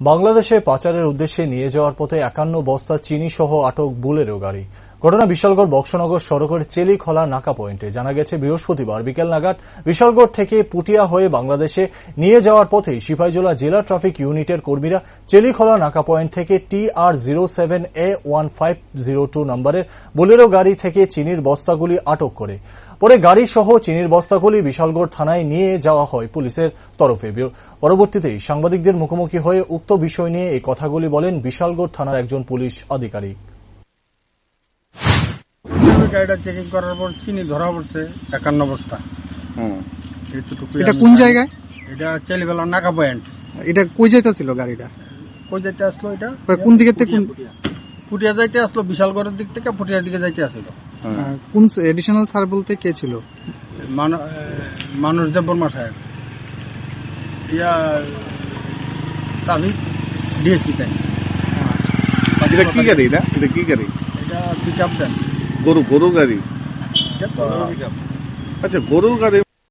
বাংলাদেশে পাচারের উদ্দেশ্যে নিয়ে যাওয়ার পথে 51 বস্তা চিনি সহ আটক বুলেরো গাড়ি। ঘটনা বিশালগড় বক্সনগর সড়কের চেলিখলা নাকা পয়েন্টে। জানা গেছে বৃহস্পতিবার বিকেল নাগাদ বিশালগড় থেকে পুটিয়া হয়ে বাংলাদেশে নিয়ে যাওয়ার পথে সিপাহীজলা জেলা ট্রাফিক ইউনিটের কর্মীরা চেলিখলা নাকা পয়েন্ট থেকে TR07A1502 নম্বরের বুলেরো গাড়ি থেকে চিনির বস্তাগুলি আটক করে। পরে গাড়ি সহ চিনির বস্তাগুলি বিশালগড় থানায় নিয়ে যাওয়া হয় পুলিশের তরফে। পরবর্তীতে সাংবাদিকদের মুখোমুখি হয়ে উক্ত বিষয় নিয়ে এই কথাগুলি বলেন বিশালগড় থানার একজন পুলিশ আধিকারিক। গাড়িটা চেকিং করার পর চিনি ধরা পড়ছে 51 বস্তা। এটা কোন জায়গায়? এটা চেলিখলা নাকা পয়েন্ট। এটা কই যাইতেছিল গাড়িটা? কই যাইতে আসলো? এটা কোন দিকে থেকে? পুটিয়া যাইতে আসলো, বিশালগড়ের দিক থেকে পুটিয়ার দিকে যাইতে আসলো। কোন এডিশনাল স্যার বলতে কে ছিল? মানুষ দেববর্মা সাহেব, ট্রাফিক ডিএসপি টাইম। এটা কি গাড়ি? এটা কি গাড়ি? এটা পিকআপ ভ্যান, গরু গাড়ি। এটা তো আচ্ছা, গরু গাড়ি।